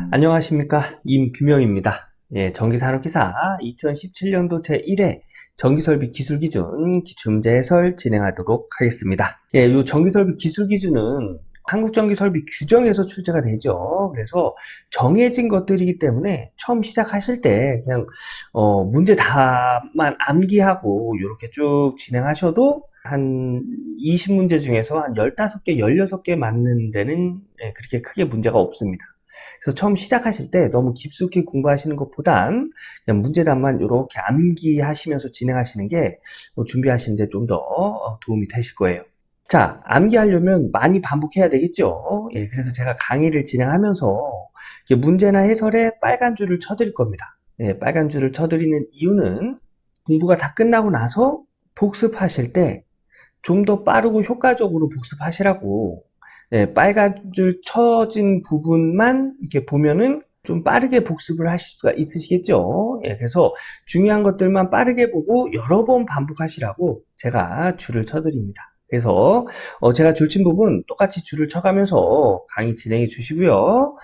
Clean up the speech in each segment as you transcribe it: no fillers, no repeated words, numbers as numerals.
안녕하십니까, 임규명입니다. 전기산업기사 2017년도 제1회 전기설비 기술기준 기출문제 해설 진행하도록 하겠습니다. 이 전기설비 기술기준은 한국전기설비 규정에서 출제가 되죠. 그래서 정해진 것들이기 때문에 처음 시작하실 때 그냥 문제 답만 암기하고 이렇게 쭉 진행하셔도 한 20문제 중에서 한 15개, 16개 맞는 데는 그렇게 크게 문제가 없습니다. 그래서 처음 시작하실 때 너무 깊숙이 공부하시는 것보단 그냥 문제답만 이렇게 암기하시면서 진행하시는 게 준비하시는데 좀 더 도움이 되실 거예요. 자, 암기하려면 많이 반복해야 되겠죠. 그래서 제가 강의를 진행하면서 문제나 해설에 빨간 줄을 쳐드릴 겁니다. 빨간 줄을 쳐드리는 이유는 공부가 다 끝나고 나서 복습하실 때 좀 더 빠르고 효과적으로 복습하시라고 빨간 줄 쳐진 부분만 이렇게 보면은 좀 빠르게 복습을 하실 수가 있으시겠죠. 그래서 중요한 것들만 빠르게 보고 여러 번 반복하시라고 제가 줄을 쳐드립니다. 그래서 제가 줄 친 부분 똑같이 줄을 쳐가면서 강의 진행해 주시고요.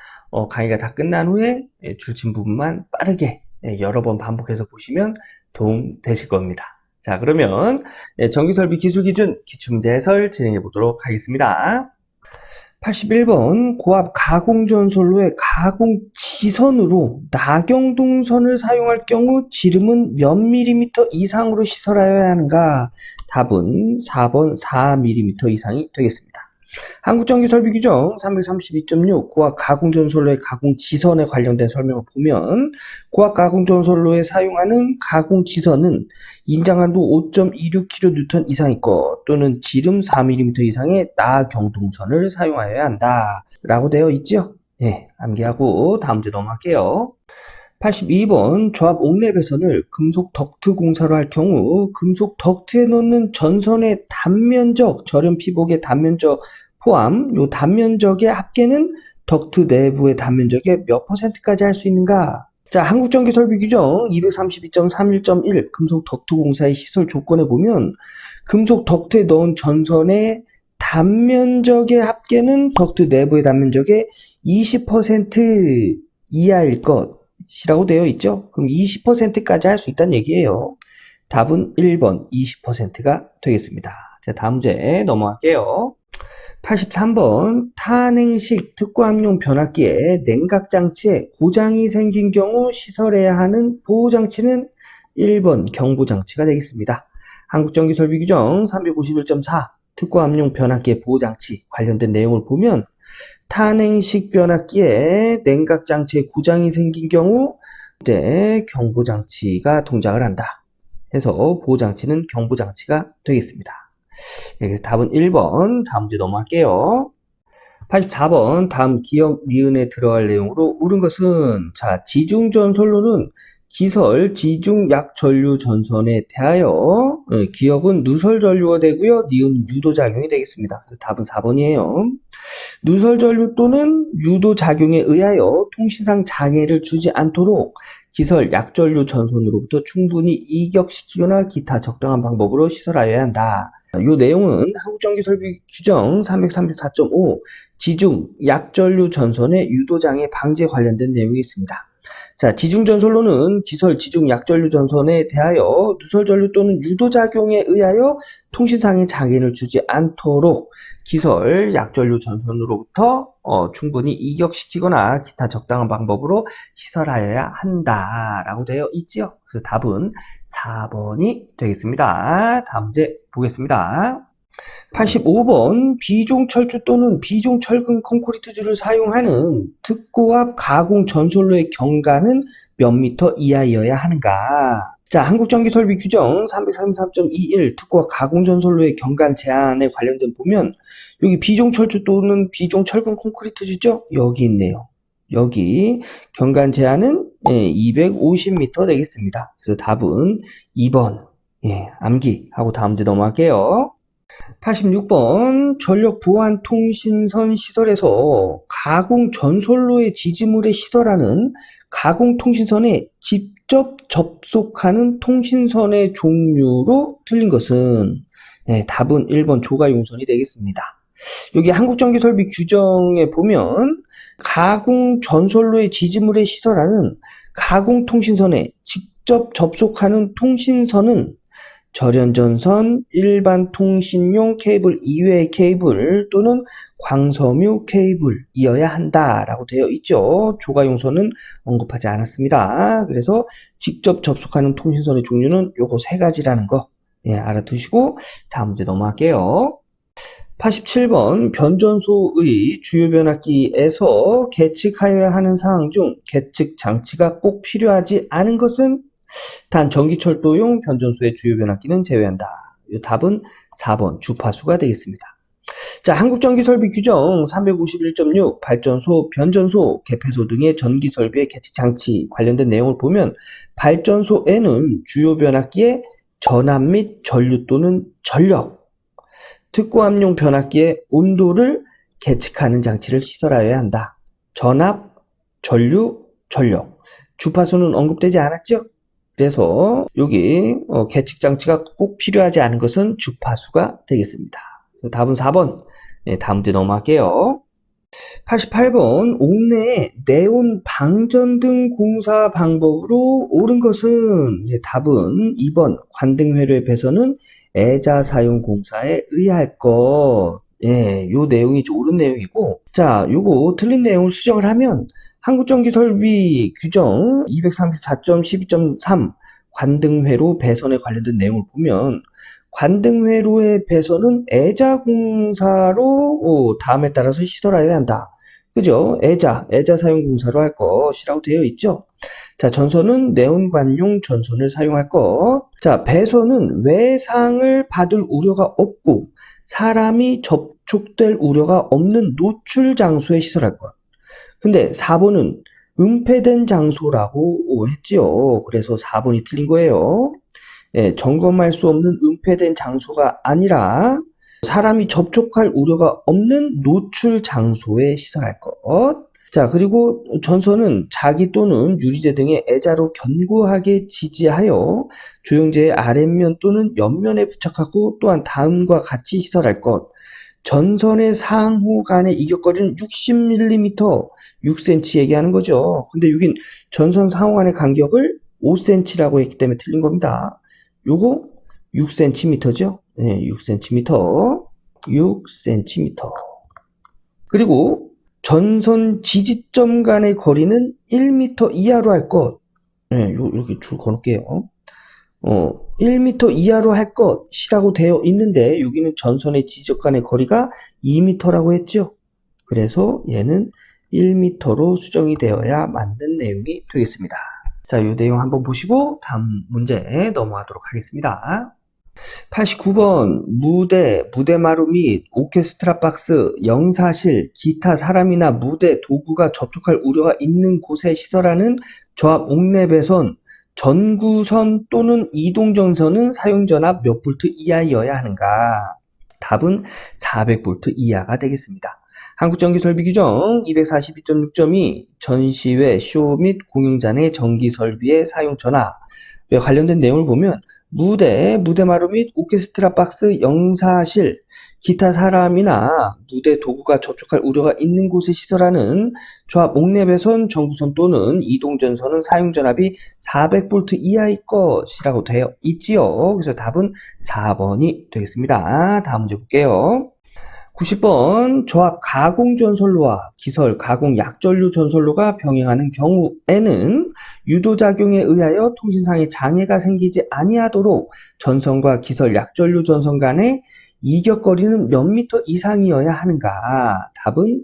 강의가 다 끝난 후에 줄 친 부분만 빠르게 여러 번 반복해서 보시면 도움 되실 겁니다. 자, 그러면 전기설비 기술기준 기출문제 해설 진행해 보도록 하겠습니다. 81번 고압 가공전선로의 가공지선으로 낙영동선을 사용할 경우 지름은 몇 밀리미터 이상으로 시설하여야 하는가? 답은 4번 4mm 이상이 되겠습니다. 한국전기설비규정 332.6 고압 가공전선로의 가공지선에 관련된 설명을 보면 고압 가공전선로에 사용하는 가공지선은 인장한도 5.26kN 이상의 것 또는 지름 4mm 이상의 나경동선을 사용하여야 한다 라고 되어 있죠. 암기하고 다음 문제 넘어갈게요. 82번 조합 옥내 배선을 금속 덕트 공사로 할 경우 금속 덕트에 넣는 전선의 단면적 절연 피복의 단면적 포함 요 단면적의 합계는 덕트 내부의 단면적의 몇 %까지 할 수 있는가? 자, 한국전기설비규정 232.31.1 금속 덕트 공사의 시설 조건에 보면 금속 덕트에 넣은 전선의 단면적의 합계는 덕트 내부의 단면적의 20% 이하일 것이라고 되어 있죠. 그럼 20%까지 할 수 있다는 얘기예요. 답은 1번 20%가 되겠습니다. 자, 다음 문제 넘어갈게요. 83번 탄행식 특고압용 변압기에 냉각장치에 고장이 생긴 경우 시설해야 하는 보호장치는 1번 경보장치가 되겠습니다. 한국전기설비규정 351.4 특고압용 변압기의 보호장치 관련된 내용을 보면 탄행식 변압기에 냉각장치에 고장이 생긴 경우 그때 경보장치가 동작을 한다 해서 보호장치는 경보장치가 되겠습니다. 그래서 답은 1번. 다음 문제 넘어갈게요. 84번 다음 기억 니은에 들어갈 내용으로 옳은 것은 자 지중전선로는 기설 지중약전류 전선에 대하여 기억은 누설전류가 되고요. 니은 유도작용이 되겠습니다. 답은 4번이에요. 누설전류 또는 유도작용에 의하여 통신상 장애를 주지 않도록 기설 약전류 전선으로부터 충분히 이격시키거나 기타 적당한 방법으로 시설하여야 한다. 이 내용은 한국전기설비규정 334.5 지중 약전류 전선의 유도장애 방지에 관련된 내용이 있습니다. 자, 지중전선로는 기설 지중 약전류 전선에 대하여 누설전류 또는 유도작용에 의하여 통신상의 장애를 주지 않도록 기설 약전류 전선으로부터 충분히 이격시키거나 기타 적당한 방법으로 시설하여야 한다라고 되어 있지요. 그래서 답은 4번이 되겠습니다. 다음 문제 보겠습니다. 85번 비종철주 또는 비종철근 콘크리트주를 사용하는 특고압 가공 전선로의 경관은 몇 미터 이하여야 하는가? 자, 한국전기설비규정 333.21 특고압 가공 전선로의 경관 제한에 관련된 보면 여기 비종철주 또는 비종철근 콘크리트주죠? 여기 있네요. 여기 경관 제한은 250m 되겠습니다. 그래서 답은 2번. 암기하고 다음 문제 넘어갈게요. 86번 전력 보안 통신선 시설에서 가공 전선로의 지지물에 시설하는 가공 통신선에 직접 접속하는 통신선의 종류로 틀린 것은 답은 1번 조가용선이 되겠습니다. 여기 한국전기설비 규정에 보면 가공 전선로의 지지물의 시설하는 가공통신선에 직접 접속하는 통신선은 절연전선, 일반 통신용 케이블 이외의 케이블 또는 광섬유 케이블이어야 한다라고 되어 있죠. 조가용선은 언급하지 않았습니다. 그래서 직접 접속하는 통신선의 종류는 요거 세 가지라는 거 알아두시고 다음 문제 넘어갈게요. 87번 변전소의 주요 변압기에서 계측하여야 하는 사항 중 계측 장치가 꼭 필요하지 않은 것은 단 전기철도용 변전소의 주요 변압기는 제외한다. 이 답은 4번 주파수가 되겠습니다. 자, 한국전기설비 규정 351.6 발전소, 변전소, 개폐소 등의 전기설비의 계측 장치 관련된 내용을 보면 발전소에는 주요 변압기의 전압 및 전류 또는 전력, 특고압용 변압기의 온도를 계측하는 장치를 시설하여야 한다. 전압, 전류, 전력. 주파수는 언급되지 않았죠? 그래서 여기 계측 장치가 꼭 필요하지 않은 것은 주파수가 되겠습니다. 답은 4번. 다음 문제 넘어갈게요. 88번 옥내에 네온 방전 등 공사 방법으로 옳은 것은 답은 2번 관등회로의 배선은 애자 사용 공사에 의할 것. 요 내용이 옳은 내용이고, 자, 요거 틀린 내용을 수정을 하면 한국전기설비 규정 234.12.3 관등회로 배선에 관련된 내용을 보면 관등회로의 배선은 애자공사로 다음에 따라서 시설하여야 한다. 그죠? 애자 사용 공사로 할 것이라고 되어 있죠. 자, 전선은 네온관용 전선을 사용할 것. 자, 배선은 외상을 받을 우려가 없고 사람이 접촉될 우려가 없는 노출 장소에 시설할 것. 근데 4번은 은폐된 장소라고 했지요. 그래서 4번이 틀린 거예요. 점검할 수 없는 은폐된 장소가 아니라 사람이 접촉할 우려가 없는 노출 장소에 시설할 것. 자, 그리고 전선은 자기 또는 유리재 등의 애자로 견고하게 지지하여 조영제의 아랫면 또는 옆면에 부착하고 또한 다음과 같이 시설할 것. 전선의 상호 간의 이격거리는 60mm, 6cm 얘기하는 거죠. 근데 여긴 전선 상호 간의 간격을 5cm라고 했기 때문에 틀린 겁니다. 요거 6cm죠. 6cm. 6cm. 그리고 전선 지지점 간의 거리는 1m 이하로 할 것. 여기 줄 걸을게요. 1m 이하로 할 것이라고 되어 있는데 여기는 전선의 지지점 간의 거리가 2m라고 했죠. 그래서 얘는 1m로 수정이 되어야 맞는 내용이 되겠습니다. 자, 이 내용 한번 보시고 다음 문제 넘어가도록 하겠습니다. 89번 무대마루 및 오케스트라 박스, 영사실, 기타 사람이나 무대 도구가 접촉할 우려가 있는 곳에 시설하는 조합 옥내배선, 전구선 또는 이동전선은 사용전압 몇 볼트 이하여야 하는가? 답은 400V 이하가 되겠습니다. 한국전기설비 규정 242.6.2 전시회, 쇼 및 공연장의 전기설비의 사용 전압에 관련된 내용을 보면 무대마루 및 오케스트라 박스, 영사실, 기타 사람이나 무대 도구가 접촉할 우려가 있는 곳에 시설하는 조합 옥내배선, 전구선 또는 이동전선은 사용전압이 400V 이하일 것이라고 되어 있지요. 그래서 답은 4번이 되겠습니다. 다음 문제 볼게요. 90번 조합 가공전선로와 기설 가공 약전류 전선로가 병행하는 경우에는 유도작용에 의하여 통신상의 장애가 생기지 아니하도록 전선과 기설 약전류 전선 간의 이격거리는 몇 미터 이상이어야 하는가? 답은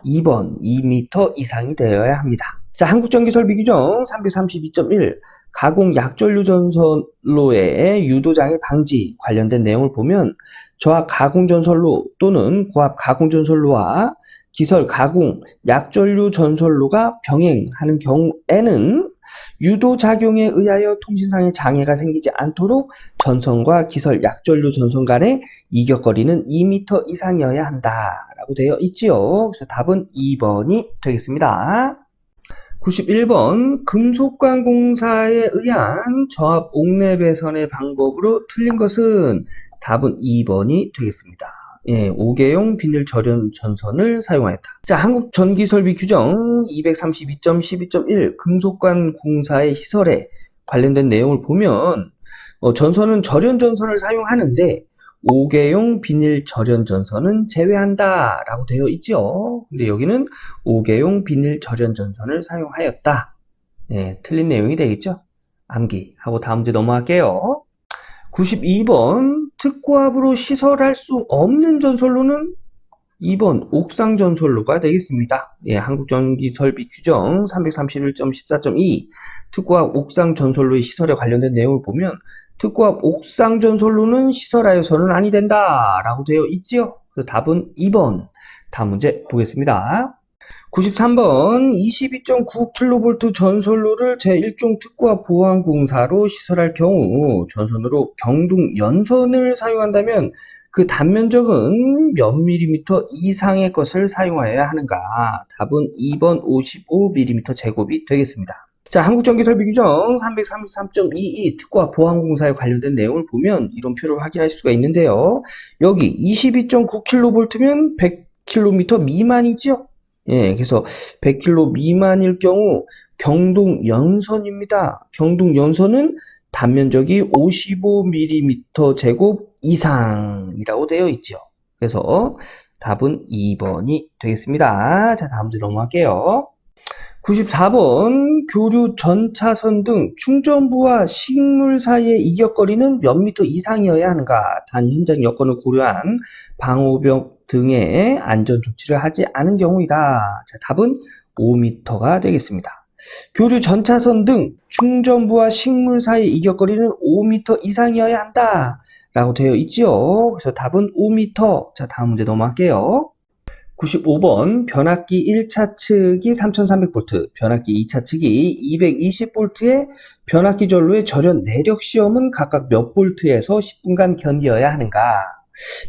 2번 2m 이상이 되어야 합니다. 자, 한국전기설비 규정 332.1 가공 약전류 전선로의 유도장애 방지 관련된 내용을 보면 조합 가공전선로 또는 고압 가공전선로와 기설 가공 약전류 전선로가 병행하는 경우에는 유도작용에 의하여 통신상의 장애가 생기지 않도록 전선과 기설 약전류 전선 간의 이격거리는 2m 이상이어야 한다라고 되어 있지요. 그래서 답은 2번이 되겠습니다. 91번 금속관 공사에 의한 조합 옥내배선의 방법으로 틀린 것은 답은 2번이 되겠습니다. 예, 5개용 비닐 절연 전선을 사용하였다. 자, 한국 전기설비 규정 232.12.1 금속관 공사의 시설에 관련된 내용을 보면 전선은 절연 전선을 사용하는데 5개용 비닐 절연 전선은 제외한다 라고 되어 있죠. 근데 여기는 5개용 비닐 절연 전선을 사용하였다. 예, 틀린 내용이 되겠죠. 암기하고 다음 문제 넘어갈게요. 92번 특고압으로 시설할 수 없는 전선로는 2번 옥상 전선로가 되겠습니다. 예, 한국전기설비 규정 331.14.2 특고압 옥상 전선로의 시설에 관련된 내용을 보면 특고압 옥상 전선로는 시설하여서는 아니 된다 라고 되어 있지요. 그래서 답은 2번. 다음 문제 보겠습니다. 93번 22.9kV 전선로를 제1종 특고압 보완공사로 시설할 경우 전선으로 경동 연선을 사용한다면 그 단면적은 몇 밀리미터 이상의 것을 사용하여야 하는가? 답은 2번 55mm 제곱이 되겠습니다. 자, 한국전기설비 규정 333.22 특고압 보완공사에 관련된 내용을 보면 이론표를 확인할 수가 있는데요. 여기 22.9kV면 100km 미만이죠? 예, 그래서 100km 미만일 경우 경동연선입니다. 경동연선은 단면적이 55mm 제곱 이상이라고 되어 있죠. 그래서 답은 2번이 되겠습니다. 자, 다음 문제 넘어갈게요. 94번 교류 전차선 등 충전부와 식물 사이의 이격거리는 몇 미터 이상이어야 하는가? 단 현장 여건을 고려한 방호벽 등의 안전 조치를 하지 않은 경우이다. 자, 답은 5m가 되겠습니다. 교류 전차선 등 충전부와 식물 사이의 이격거리는 5m 이상이어야 한다 라고 되어 있죠. 그래서 답은 5m. 자, 다음 문제 넘어갈게요. 95번 변압기 1차 측이 3300V, 변압기 2차 측이 220V의 변압기 전로의 절연 내력 시험은 각각 몇 볼트에서 10분간 견디어야 하는가?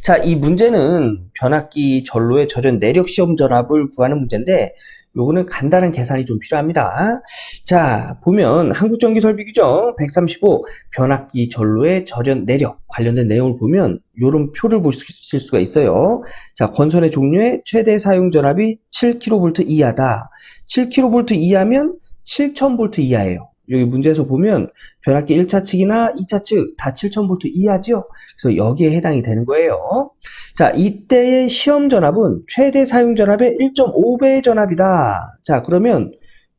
자, 이 문제는 변압기 전로의 절연 내력 시험 전압을 구하는 문제인데 요거는 간단한 계산이 좀 필요합니다. 자, 보면 한국전기설비 규정 135 변압기 전로의 절연 내력 관련된 내용을 보면 요런 표를 보실 수가 있어요. 자, 건선의 종류의 최대 사용 전압이 7kV 이하다. 7kV 이하면 7000V 이하예요. 여기 문제에서 보면 변압기 1차 측이나 2차 측 다 7000V 이하죠. 그래서 여기에 해당이 되는 거예요. 자, 이때의 시험 전압은 최대 사용 전압의 1.5배의 전압이다. 자, 그러면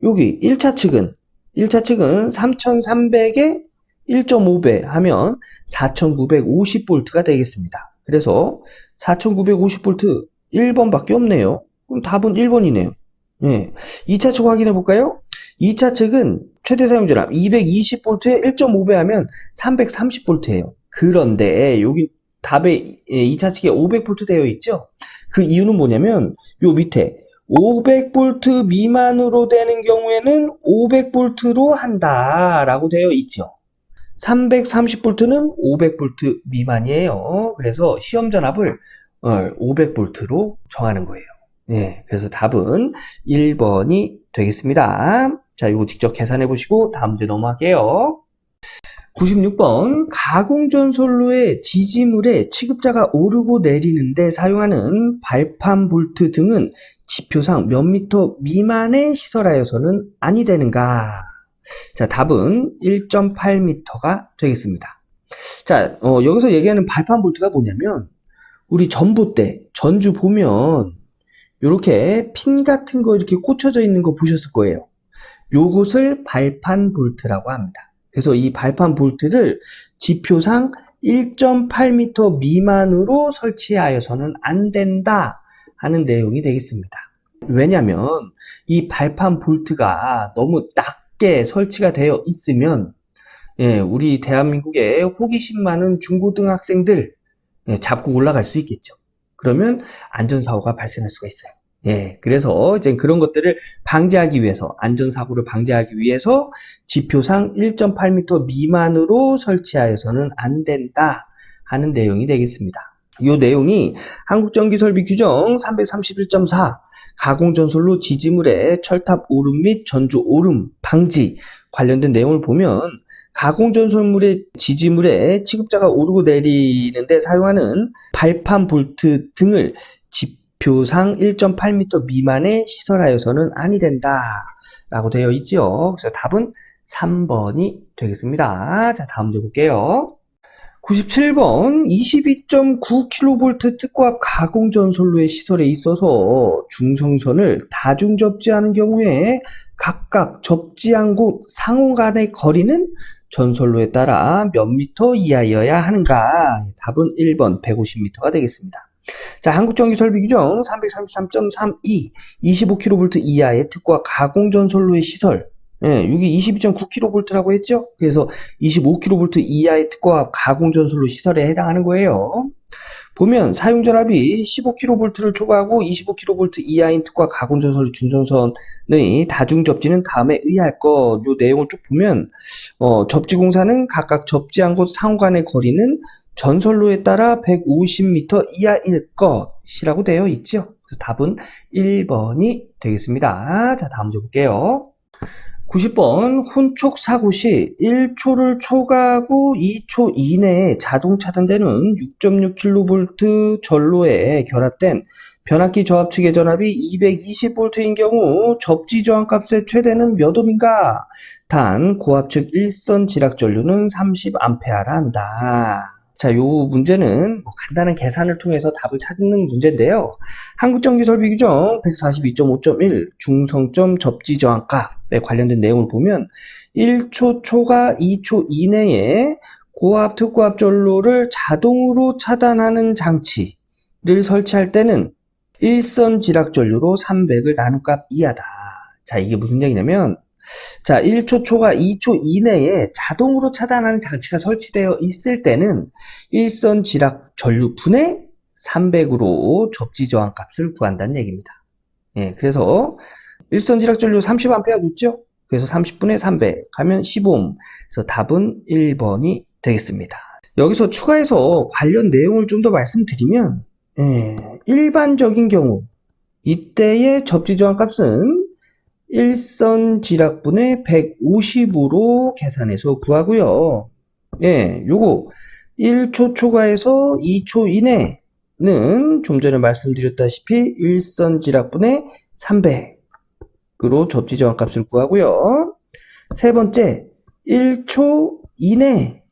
여기 1차 측은 3300에 1.5배 하면 4950V가 되겠습니다. 그래서 4950V 1번밖에 없네요. 그럼 답은 1번이네요. 예. 2차 측 확인해 볼까요? 2차 측은 최대 사용 전압 220V에 1.5배 하면 330V예요. 그런데 여기 답에 2차 측에 500V 되어 있죠? 그 이유는 뭐냐면 요 밑에 500V 미만으로 되는 경우에는 500V로 한다라고 되어 있죠. 330V는 500V 미만이에요. 그래서 시험 전압을 500V로 정하는 거예요. 네, 그래서 답은 1번이 되겠습니다. 자, 이거 직접 계산해 보시고 다음 문제 넘어갈게요. 96번 가공전선로의 지지물에 취급자가 오르고 내리는데 사용하는 발판 볼트 등은 지표상 몇 미터 미만에 시설하여서는 아니 되는가? 자, 답은 1.8m가 되겠습니다. 자, 여기서 얘기하는 발판 볼트가 뭐냐면 우리 전봇대, 전주 보면 이렇게 핀 같은 거 이렇게 꽂혀져 있는 거 보셨을 거예요. 요것을 발판 볼트라고 합니다. 그래서 이 발판 볼트를 지표상 1.8m 미만으로 설치하여서는 안 된다 하는 내용이 되겠습니다. 왜냐하면 이 발판 볼트가 너무 낮게 설치가 되어 있으면 우리 대한민국의 호기심 많은 중고등학생들 잡고 올라갈 수 있겠죠. 그러면 안전사고가 발생할 수가 있어요. 그래서 이제 그런 것들을 방지하기 위해서, 안전사고를 방지하기 위해서 지표상 1.8m 미만으로 설치하여서는 안 된다 하는 내용이 되겠습니다. 이 내용이 한국전기설비 규정 331.4 가공전선로 지지물의 철탑 오름 및 전조 오름 방지 관련된 내용을 보면 가공전선물의 지지물의 취급자가 오르고 내리는데 사용하는 발판 볼트 등을 지표상 1.8m 미만에 시설하여서는 아니 된다 라고 되어 있지요. 그래서 답은 3번이 되겠습니다. 자, 다음 문제 볼게요. 97번 22.9kV 특고압 가공전선로의 시설에 있어서 중성선을 다중 접지하는 경우에 각각 접지한 곳 상호 간의 거리는 전선로에 따라 몇 미터 이하여야 하는가? 답은 1번 150m가 되겠습니다. 자, 한국전기설비규정 333.32 25kV 이하의 특고압 가공전선로의 시설, 여기 22.9kV라고 했죠? 그래서 25kV 이하의 특고압 가공전선로 시설에 해당하는 거예요. 보면 사용전압이 15kV를 초과하고 25kV 이하인 특고압 가공전선로 중성선의 다중접지는 다음에 의할 것. 요 내용을 쭉 보면 접지공사는 각각 접지한 곳 상호 간의 거리는 전선로에 따라 150m 이하일 것이라고 되어 있죠. 그래서 답은 1번이 되겠습니다. 자, 다음 문제 볼게요. 90번 혼촉 사고 시 1초를 초과하고 2초 이내에 자동 차단되는 6.6kV 전로에 결합된 변압기 저압 측의 전압이 220V인 경우 접지 저항값의 최대는 몇 ohm인가? 단 고압 측 일선 지락 전류는 30A라 한다. 자, 요 문제는 간단한 계산을 통해서 답을 찾는 문제인데요. 한국전기설비규정 142.5.1 중성점 접지 저항값에 관련된 내용을 보면 1초 초과 2초 이내에 고압 특고압 전로를 자동으로 차단하는 장치를 설치할 때는 일선 지락 전류로 300을 나눗값 이하다. 자, 이게 무슨 얘기냐면, 자, 1초 초과 2초 이내에 자동으로 차단하는 장치가 설치되어 있을 때는 일선 지락 전류 분의 300으로 접지 저항 값을 구한다는 얘기입니다. 예, 그래서 일선 지락 전류 30A 줬죠? 그래서 30분의 300 하면 15ohm. 그래서 답은 1번이 되겠습니다. 여기서 추가해서 관련 내용을 좀 더 말씀드리면, 일반적인 경우 이때의 접지 저항 값은 일선 지락분의 150으로 계산해서 구하고요. 요거 1초 초과해서 2초 이내는 좀 전에 말씀드렸다시피 일선 지락분의 300으로 접지 저항 값을 구하고요. 세 번째, 1초 이내일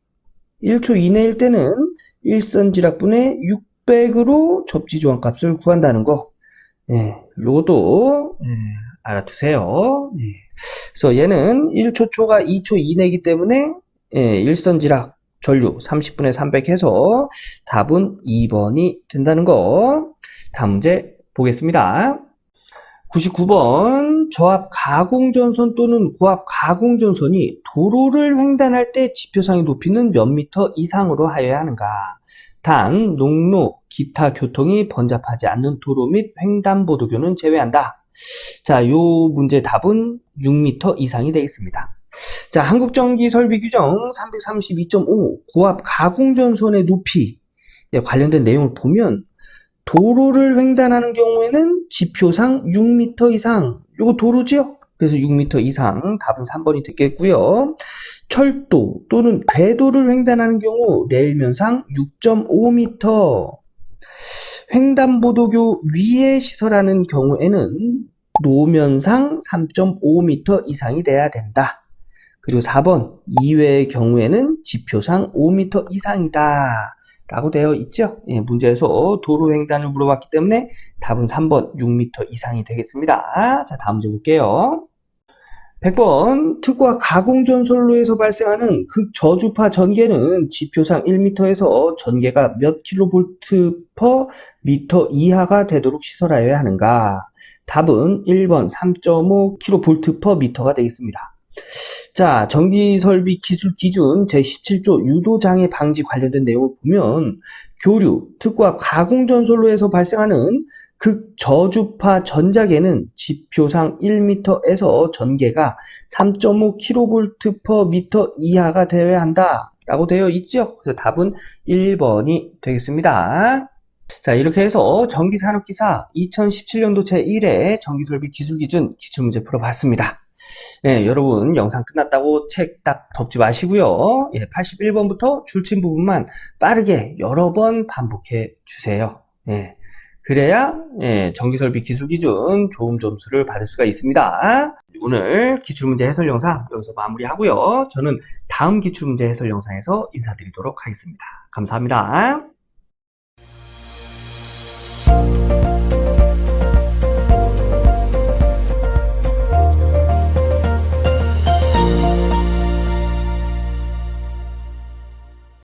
때는 일선 지락분의 600으로 접지 저항 값을 구한다는 거. 요것도 알아두세요. 그래서 얘는 1초 초과 2초 이내이기 때문에 일선 지락 전류 30분의 300 해서 답은 2번이 된다는 거. 다음 문제 보겠습니다. 99번 저압 가공전선 또는 고압 가공전선이 도로를 횡단할 때 지표상의 높이는 몇 미터 이상으로 하여야 하는가? 단, 농로, 기타 교통이 번잡하지 않는 도로 및 횡단보도교는 제외한다. 자, 요 문제 답은 6m 이상이 되겠습니다. 자, 한국전기설비규정 332.5 고압 가공전선의 높이 관련된 내용을 보면 도로를 횡단하는 경우에는 지표상 6m 이상, 요거 도로지요? 그래서 6m 이상 답은 3번이 되겠고요. 철도 또는 궤도를 횡단하는 경우 레일면상 6.5m, 횡단보도교 위에 시설하는 경우에는 노면상 3.5m 이상이 돼야 된다. 그리고 4번 이외의 경우에는 지표상 5m 이상이다 라고 되어 있죠. 문제에서 도로 횡단을 물어봤기 때문에 답은 3번 6m 이상이 되겠습니다. 자, 다음 문제 볼게요. 100번 특고압 가공전선로에서 발생하는 극저주파 전개는 지표상 1m에서 전개가 몇 kV/m 이하가 되도록 시설하여야 하는가? 답은 1번 3.5 kV/m가 되겠습니다. 자, 전기설비 기술 기준 제17조 유도장애 방지 관련된 내용을 보면 교류, 특고압 가공전선로에서 발생하는 극저주파 전자계는 지표상 1m에서 전개가 3.5 kV/m 이하가 되어야 한다 라고 되어 있죠. 그래서 답은 1번이 되겠습니다. 자, 이렇게 해서 전기산업기사 2017년도 제1회 전기설비 기술기준 기출문제 풀어봤습니다. 예, 여러분 영상 끝났다고 책 딱 덮지 마시고요. 예, 81번부터 줄친 부분만 빠르게 여러 번 반복해 주세요. 예, 그래야 전기설비 기술 기준 좋은 점수를 받을 수가 있습니다. 오늘 기출문제 해설 영상 여기서 마무리하고요. 저는 다음 기출문제 해설 영상에서 인사드리도록 하겠습니다. 감사합니다.